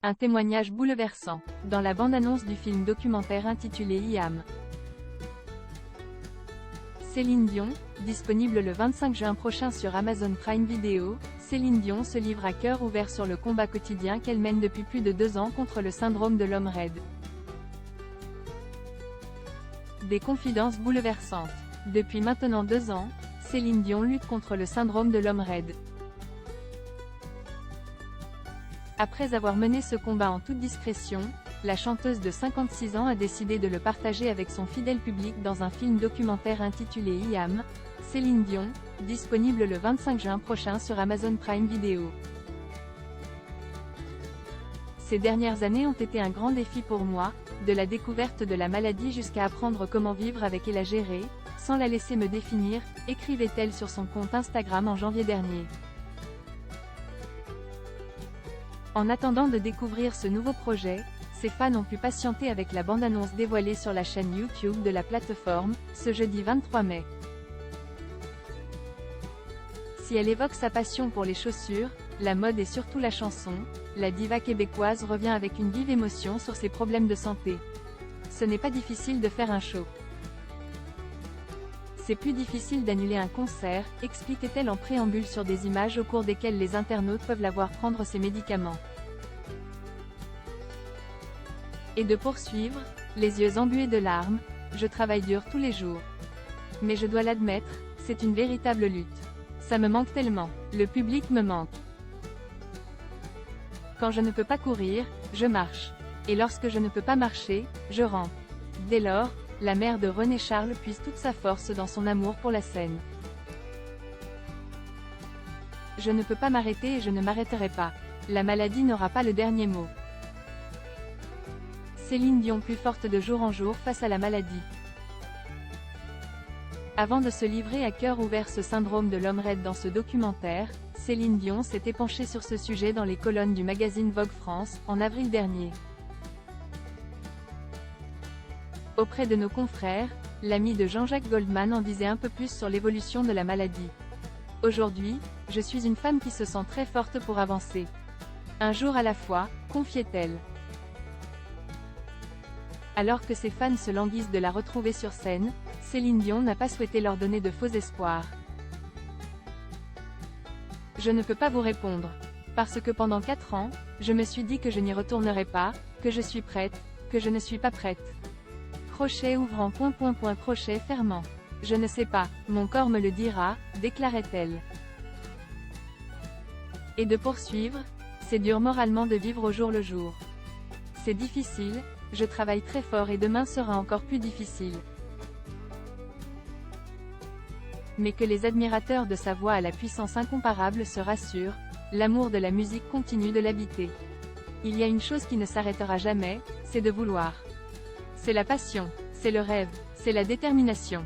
Un témoignage bouleversant, dans la bande-annonce du film documentaire intitulé IAM. Céline Dion, disponible le 25 juin prochain sur Amazon Prime Video, Céline Dion se livre à cœur ouvert sur le combat quotidien qu'elle mène depuis plus de 2 ans contre le syndrome de l'homme raide. Des confidences bouleversantes. Depuis maintenant 2 ans, Céline Dion lutte contre le syndrome de l'homme raide. Après avoir mené ce combat en toute discrétion, la chanteuse de 56 ans a décidé de le partager avec son fidèle public dans un film documentaire intitulé IAM, Céline Dion, disponible le 25 juin prochain sur Amazon Prime Video. Ces dernières années ont été un grand défi pour moi, de la découverte de la maladie jusqu'à apprendre comment vivre avec et la gérer, sans la laisser me définir, écrivait-elle sur son compte Instagram en janvier dernier. En attendant de découvrir ce nouveau projet, ses fans ont pu patienter avec la bande-annonce dévoilée sur la chaîne YouTube de la plateforme, ce jeudi 23 mai. Si elle évoque sa passion pour les chaussures, la mode et surtout la chanson, la diva québécoise revient avec une vive émotion sur ses problèmes de santé. Ce n'est pas difficile de faire un show. C'est plus difficile d'annuler un concert, expliquait-elle en préambule sur des images au cours desquelles les internautes peuvent la voir prendre ses médicaments. Et de poursuivre, les yeux embués de larmes, « Je travaille dur tous les jours. Mais je dois l'admettre, c'est une véritable lutte. Ça me manque tellement, le public me manque. Quand je ne peux pas courir, je marche. Et lorsque je ne peux pas marcher, je rampe. » Dès lors, la mère de René Charles puise toute sa force dans son amour pour la scène. « Je ne peux pas m'arrêter et je ne m'arrêterai pas. La maladie n'aura pas le dernier mot. » Céline Dion plus forte de jour en jour face à la maladie. Avant de se livrer à cœur ouvert ce syndrome de l'homme raide dans ce documentaire, Céline Dion s'est épanchée sur ce sujet dans les colonnes du magazine Vogue France, en avril dernier. Auprès de nos confrères, l'ami de Jean-Jacques Goldman en disait un peu plus sur l'évolution de la maladie. « Aujourd'hui, je suis une femme qui se sent très forte pour avancer. Un jour à la fois, confiait-elle. Alors que ses fans se languissent de la retrouver sur scène, Céline Dion n'a pas souhaité leur donner de faux espoirs. « Je ne peux pas vous répondre. Parce que pendant 4 ans, je me suis dit que je n'y retournerai pas, que je suis prête, que je ne suis pas prête. Crochet ouvrant ... crochet fermant. Je ne sais pas, mon corps me le dira, déclarait-elle. Et de poursuivre, c'est dur moralement de vivre au jour le jour. C'est difficile, je travaille très fort et demain sera encore plus difficile. Mais que les admirateurs de sa voix à la puissance incomparable se rassurent, l'amour de la musique continue de l'habiter. Il y a une chose qui ne s'arrêtera jamais, c'est de vouloir. C'est la passion, c'est le rêve, c'est la détermination.